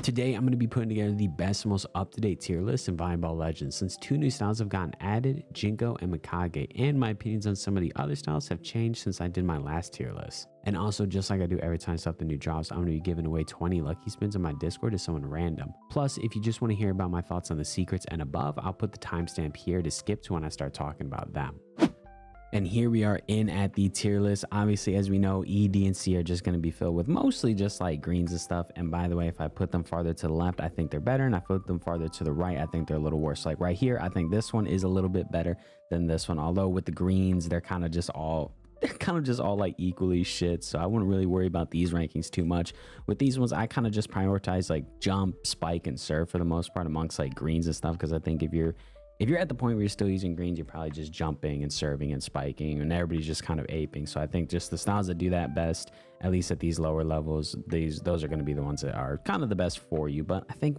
Today, I'm going to be putting together the best and most up-to-date tier list in Volleyball Legends since 2 new styles have gotten added, JINKO and MIKAGE, and my opinions on some of the other styles have changed since I did my last tier list. And also, just like I do every time something new drops, I'm going to be giving away 20 lucky spins on my Discord to someone random. Plus, if you just want to hear about my thoughts on the secrets and above, I'll put the timestamp here to skip to when I start talking about them. And here we are in at the tier list. Obviously, as we know, E, D, and C are just going to be filled with mostly just like greens and stuff. And by the way, if I put them farther to the left, I think they're better. And I put them farther to the right, I think they're a little worse. Like right here, I think this one is a little bit better than this one. Although with the greens, they're kind of just all like equally shit. So I wouldn't really worry about these rankings too much. With these ones, I kind of just prioritize like jump, spike, and serve for the most part amongst like greens and stuff. Because I think if you're at the point where you're still using greens, you're probably just jumping and serving and spiking, and everybody's just kind of aping. So I think just the styles that do that best, at least at these lower levels, those are going to be the ones that are kind of the best for you. But I think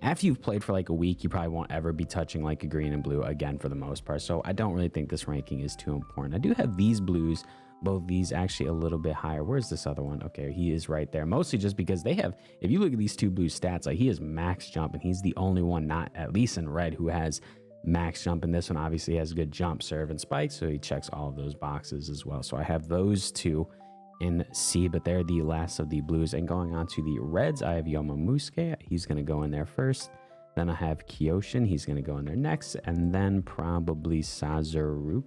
after you've played for like a week, you probably won't ever be touching like a green and blue again for the most part. So I don't really think this ranking is too important. I do have these blues, both these actually a little bit higher. Where's this other one? Okay, he is right there. Mostly just because they have, if you look at these two blue stats, like he has max jump, and he's the only one, not at least in red, who has max jump. And this one obviously has good jump, serve, and spike, so he checks all of those boxes as well. So I have those two in C, but they're the last of the blues. And going on to the reds, I have Yomamusuke. He's going to go in there first. Then I have Kyoshin. He's going to go in there next. And then probably Sazoroku.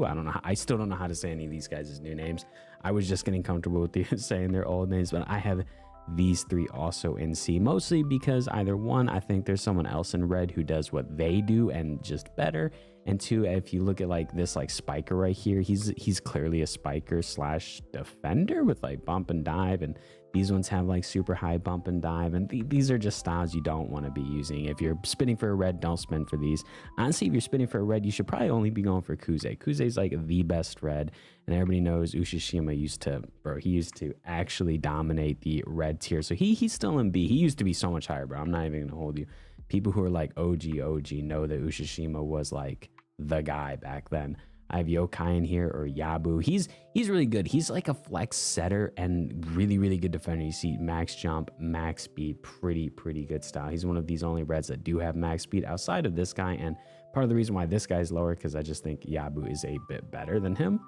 I don't know. I still don't know how to say any of these guys' new names. I was just getting comfortable with saying their old names, but I have these three also in C, mostly because either one, I think there's someone else in red who does what they do and just better, and two, if you look at like this like spiker right here, he's clearly a spiker slash defender with like bump and dive, and these ones have like super high bump and dive, and these are just styles you don't want to be using. If you're spinning for a red, don't spin for these. Honestly, if you're spinning for a red, you should probably only be going for Kuze. Kuze's like the best red, and everybody knows Ushishima used to actually dominate the red tier. So he's still in B. He used to be so much higher, bro. I'm not even gonna hold you. People who are like OG know that Ushishima was like the guy back then. I have Yokai in here, or Yabu. He's really good. He's like a flex setter and really good defender. You see max jump, max speed, pretty good style. He's one of these only reds that do have max speed outside of this guy, and part of the reason why this guy's lower, because I just think Yabu is a bit better than him.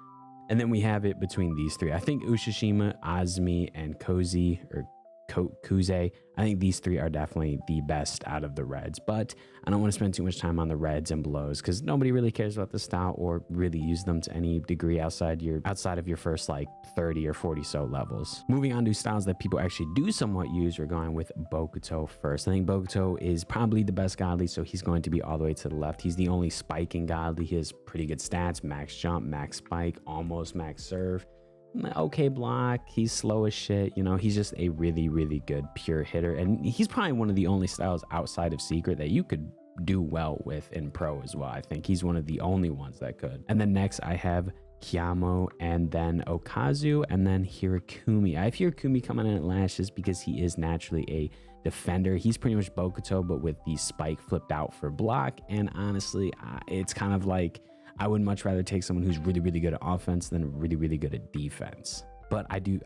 And then we have it between these three. I think Ushishima, Azumi, and Kuze, I think these three are definitely the best out of the reds, but I don't want to spend too much time on the reds and blues because nobody really cares about the style or really use them to any degree outside of your first like 30 or 40 so levels. Moving on to styles that people actually do somewhat use, we're going with Bokuto first. I think Bokuto is probably the best godly, so he's going to be all the way to the left. He's the only spiking godly. He has pretty good stats, max jump, max spike, almost max serve. Okay block, he's slow as shit, you know, he's just a really good pure hitter, and he's probably one of the only styles outside of secret that you could do well with in pro as well. I think he's one of the only ones that could. And then next I have Kyamo, and then Okazu, and then Hirakumi. I have Hirakumi coming in at last just because he is naturally a defender. He's pretty much Bokuto, but with the spike flipped out for block, and honestly it's kind of like I would much rather take someone who's really good at offense than really good at defense. But I do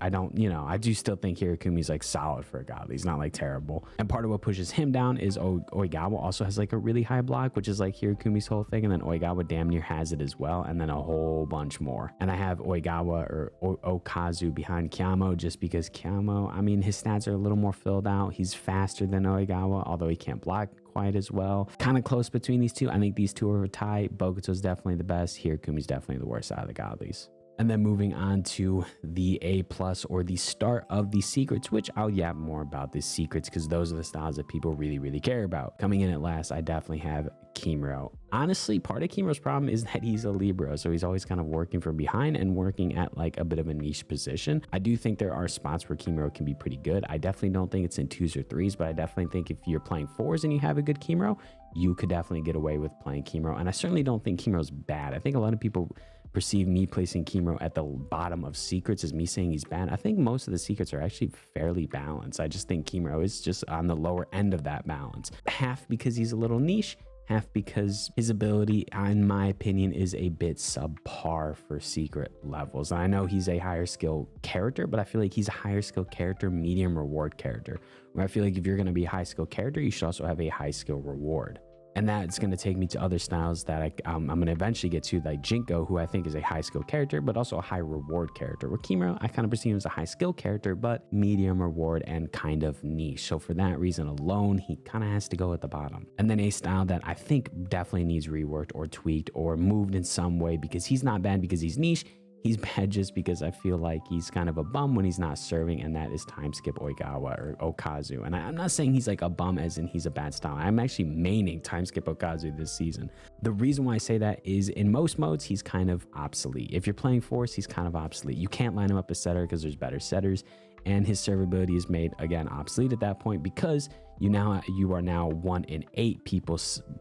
still think Hirakumi's like solid for a godly. He's not like terrible. And part of what pushes him down is Oigawa also has like a really high block, which is like Hirakumi's whole thing. And then Oigawa damn near has it as well. And then a whole bunch more. And I have Oigawa or Okazu behind Kyamo just because Kyamo, I mean, his stats are a little more filled out. He's faster than Oigawa, although he can't block quite as well. Kind of close between these two. I think these two are a tie. Bokuto's definitely the best. Hirakumi's definitely the worst out of the godlies. And then moving on to the A+ or the start of the secrets, which I'll yap more about the secrets because those are the styles that people really care about. Coming in at last, I definitely have Kimuro. Honestly, part of Kimuro's problem is that he's a Libero, so he's always kind of working from behind and working at like a bit of a niche position. I do think there are spots where Kimuro can be pretty good. I definitely don't think it's in 2s or 3s, but I definitely think if you're playing 4s and you have a good Kimuro, you could definitely get away with playing Kimuro. And I certainly don't think Kimuro's bad. I think a lot of people perceive me placing Kimuro at the bottom of secrets as me saying he's bad. I think most of the secrets are actually fairly balanced. I just think Kimuro is just on the lower end of that balance. Half because he's a little niche, half because his ability, in my opinion, is a bit subpar for secret levels. And I know he's a higher skill character, but I feel like he's a higher skill character, medium reward character, where I feel like if you're going to be a high skill character, you should also have a high skill reward. And that's going to take me to other styles that I'm going to eventually get to, like JINKO, who I think is a high skill character, but also a high reward character. Where Kimura, I kind of perceive him as a high skill character, but medium reward and kind of niche. So for that reason alone, he kind of has to go at the bottom. And then a style that I think definitely needs reworked or tweaked or moved in some way, because he's not bad because he's niche. He's bad just because I feel like he's kind of a bum when he's not serving, and that is timeskip Oigawa or Okazu. And I'm not saying he's like a bum as in he's a bad style. I'm actually maining timeskip Okazu this season. The reason why I say that is in most modes, he's kind of obsolete. If you're playing force, he's kind of obsolete. You can't line him up as setter because there's better setters, and his servability is made, again, obsolete at that point because you are now 1 in 8 people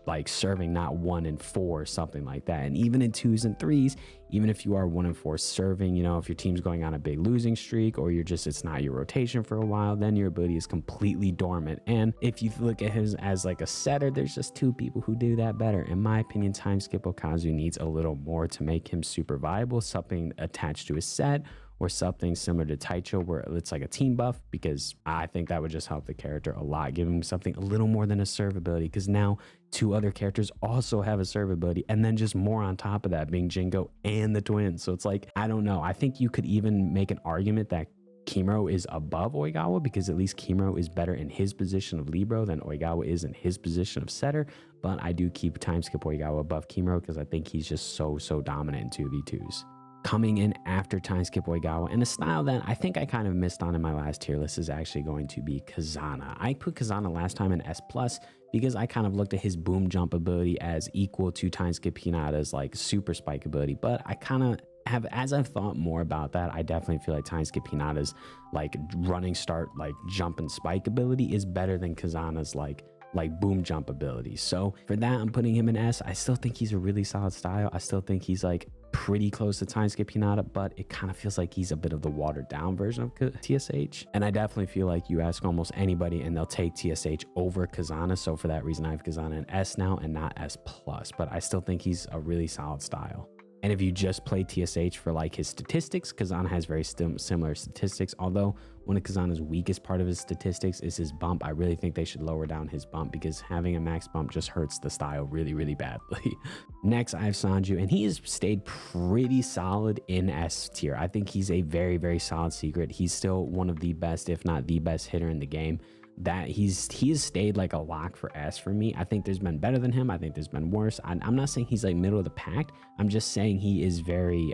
like serving, not 1 in 4 or something like that. And even in 2s and 3s, even if you are 1 in 4 serving, you know, if your team's going on a big losing streak or it's not your rotation for a while, then your ability is completely dormant. And if you look at him as like a setter, there's just 2 people who do that better. In my opinion, timeskip Okazu needs a little more to make him super viable, something attached to his set, or something similar to Taicho where it's like a team buff, because I think that would just help the character a lot, give him something a little more than a serve ability, because now 2 other characters also have a serve ability, and then just more on top of that being JINKO and the twins. So it's like, I don't know. I think you could even make an argument that Kimura is above Oigawa, because at least Kimura is better in his position of Libero than Oigawa is in his position of setter. But I do keep timeskip Oigawa above Kimura because I think he's just so dominant in 2v2s. Coming in after timeskip Oigawa, and a style that I think I kind of missed on in my last tier list is actually going to be Kazana. I put Kazana last time in S+ because I kind of looked at his boom jump ability as equal to timeskip Hinata's like super spike ability, but I kind of have, as I've thought more about that, I definitely feel like timeskip Hinata's like running start, like jump and spike ability is better than Kazana's like boom jump ability. So for that, I'm putting him in S. I still think he's a really solid style. I still think he's like pretty close to timeskip Hinata, but it kind of feels like he's a bit of the watered down version of TSH. And I definitely feel like you ask almost anybody and they'll take TSH over Kazana. So for that reason, I have Kazana in S now and not S+, but I still think he's a really solid style. And if you just play TSH for like his statistics, Kazana has very similar statistics, although one of Kazana's weakest part of his statistics is his bump. I really think they should lower down his bump because having a max bump just hurts the style really badly. Next, I have Sanju, and he has stayed pretty solid in S tier. I think he's a very solid secret. He's still one of the best, if not the best hitter in the game. That he has stayed like a lock for S for me. I think there's been better than him. I think there's been worse. I'm not saying he's like middle of the pack. I'm just saying he is very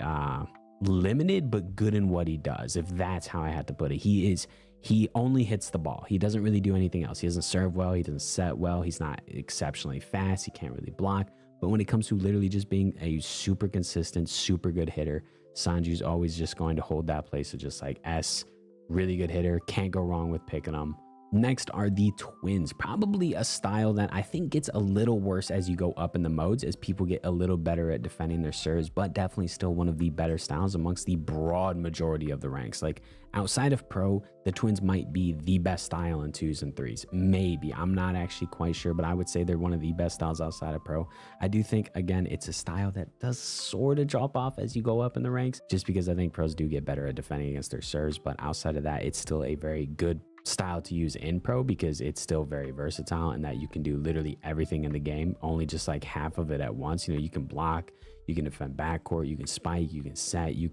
limited but good in what he does, if that's how I had to put it. He only hits the ball. He doesn't really do anything else. He doesn't serve well. He doesn't set well. He's not exceptionally fast. He can't really block. But when it comes to literally just being a super consistent, super good hitter, Sanju's always just going to hold that place of just like S, really good hitter. Can't go wrong with picking him. Next are the twins, probably a style that I think gets a little worse as you go up in the modes, as people get a little better at defending their serves, but definitely still one of the better styles amongst the broad majority of the ranks. Like outside of pro, the twins might be the best style in 2s and 3s. Maybe, I'm not actually quite sure, but I would say they're one of the best styles outside of pro. I do think, again, it's a style that does sort of drop off as you go up in the ranks, just because I think pros do get better at defending against their serves, but outside of that, it's still a very good style to use in pro because it's still very versatile and that you can do literally everything in the game, only just like half of it at once. You know, you can block, you can defend backcourt, you can spike, you can set, you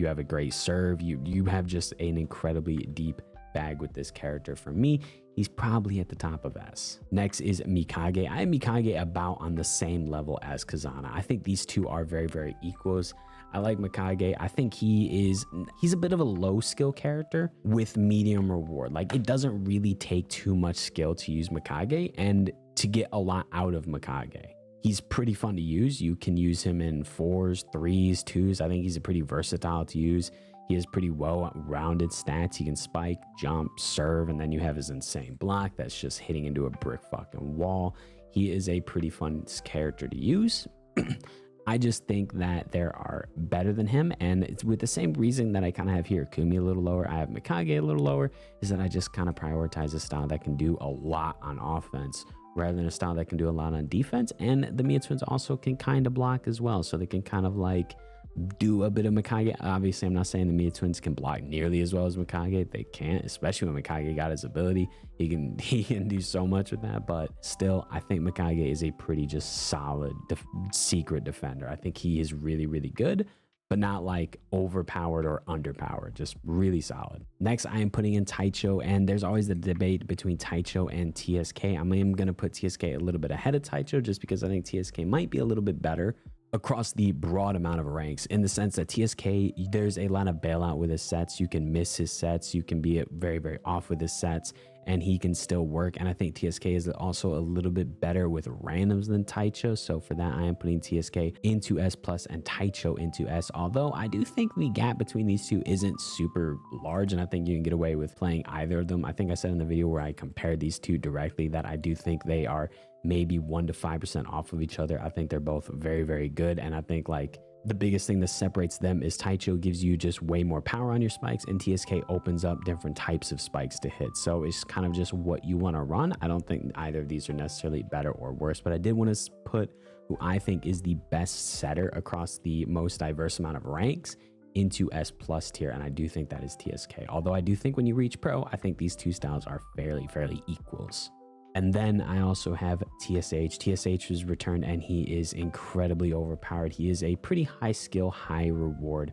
have a great serve, you have just an incredibly deep bag with this character. For me, he's probably at the top of S. Next is MIKAGE. I have MIKAGE about on the same level as Kazana. I think these two are very equals. I like MIKAGE. I think he's a bit of a low skill character with medium reward. Like it doesn't really take too much skill to use MIKAGE and to get a lot out of MIKAGE. He's pretty fun to use. You can use him in 4s, 3s, 2s. I think he's a pretty versatile to use. He has pretty well-rounded stats. He can spike, jump, serve, and then you have his insane block that's just hitting into a brick fucking wall. He is a pretty fun character to use. I just think that there are better than him, and it's with the same reason that I kind of have here. Kumi a little lower, I have MIKAGE a little lower, is that I just kind of prioritize a style that can do a lot on offense rather than a style that can do a lot on defense. And the Mia twins also can kind of block as well, so they can kind of like do a bit of Mikage. Obviously, I'm not saying the Mia twins can block nearly as well as Mikage. They can't, especially when Mikage got his ability. He can do so much with that, but still, I think Mikage is a pretty just solid secret defender. I think he is really, really good, but not like overpowered or underpowered, just really solid. Next, I am putting in Taicho, and there's always the debate between Taicho and TSK. I am going to put TSK a little bit ahead of Taicho just because I think TSK might be a little bit better across the broad amount of ranks, in the sense that TSK, there's a lot of bailout with his sets. You can miss his sets, you can be very, very off with his sets, and he can still work. And I think TSK is also a little bit better with randoms than Taicho. So for that, I am putting TSK into S plus and Taicho into S. Although I do think the gap between these two isn't super large, and I think you can get away with playing either of them. I think I said in the video where I compared these two directly that I do think they are maybe 1 to 5% off of each other. I think they're both very, very good. And I think like the biggest thing that separates them is Taicho gives you just way more power on your spikes, and TSK opens up different types of spikes to hit. So it's kind of just what you want to run. I don't think either of these are necessarily better or worse, but I did want to put who I think is the best setter across the most diverse amount of ranks into S plus tier, and I do think that is TSK. Although I do think when you reach pro, I think these two styles are fairly equals. And then I also have TSH. TSH was returned, and he is incredibly overpowered. He is a pretty high skill, high reward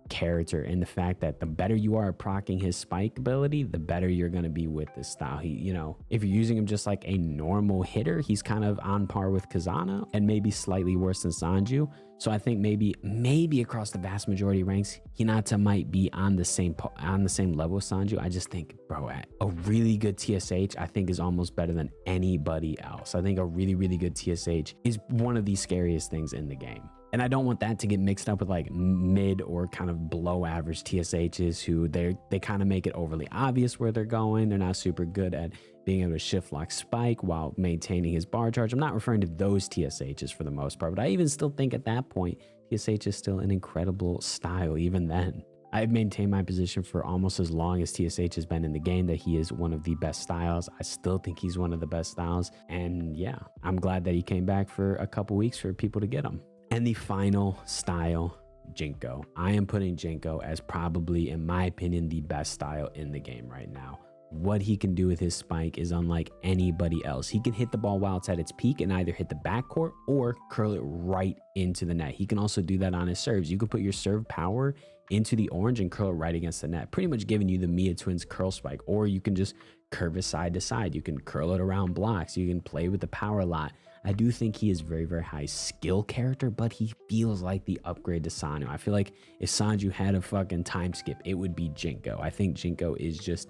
character, in the fact that the better you are at proccing his spike ability, the better you're going to be with this style. He, you know, if you're using him just like a normal hitter, he's kind of on par with Kazana and maybe slightly worse than Sanju. So I think maybe across the vast majority of ranks, Hinata might be on the same level as Sanju. I just think, bro, a really good TSH I think is almost better than anybody else. I think a really good TSH is one of the scariest things in the game. And I don't want that to get mixed up with like mid or kind of below average TSHs who they kind of make it overly obvious where they're going. They're not super good at being able to shift lock spike while maintaining his bar charge. I'm not referring to those TSHs for the most part, but I even still think at that point, TSH is still an incredible style even then. I've maintained my position for almost as long as TSH has been in the game that he is one of the best styles. I still think he's one of the best styles. And yeah, I'm glad that he came back for a couple weeks for people to get him. And the final style, JINKO. I am putting JINKO as probably, in my opinion, the best style in the game right now. What he can do with his spike is unlike anybody else. He can hit the ball while it's at its peak and either hit the backcourt or curl it right into the net. He can also do that on his serves. You can put your serve power into the orange and curl it right against the net, pretty much giving you the Mia twins curl spike. Or you can just curve it side to side. You can curl it around blocks. You can play with the power a lot. I do think he is very high skill character, but he feels like the upgrade to Sanju. I feel like if Sanju had a fucking time skip, it would be JINKO. I think JINKO is just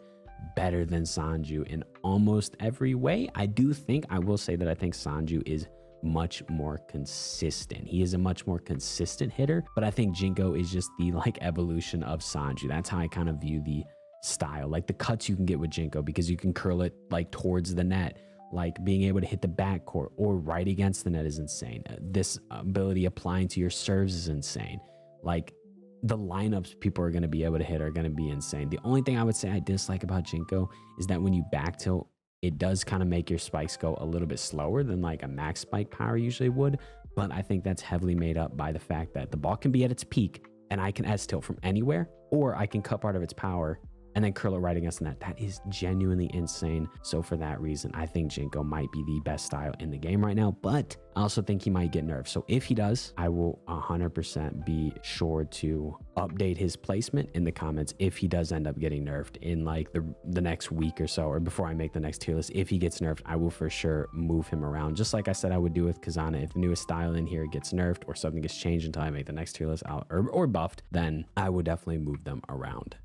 better than Sanju in almost every way. I will say that I think Sanju is much more consistent. He is a much more consistent hitter, but I think JINKO is just the like evolution of Sanju. That's how I kind of view the style, like the cuts you can get with JINKO, because you can curl it like towards the net. Like being able to hit the backcourt or right against the net is insane. This ability applying to your serves is insane. Like the lineups people are going to be able to hit are going to be insane. The only thing I would say I dislike about JINKO is that when you back tilt, it does kind of make your spikes go a little bit slower than like a max spike power usually would. But I think that's heavily made up by the fact that the ball can be at its peak and I can S tilt from anywhere, or I can cut part of its power and then curl it right against the net. That is genuinely insane. So for that reason, I think JINKO might be the best style in the game right now, but I also think he might get nerfed. So if he does, I will 100% be sure to update his placement in the comments if he does end up getting nerfed in like the next week or so, or before I make the next tier list. If he gets nerfed, I will for sure move him around, just like I said I would do with Kazana. If the newest style in here gets nerfed or something gets changed until I make the next tier list or buffed, then I would definitely move them around.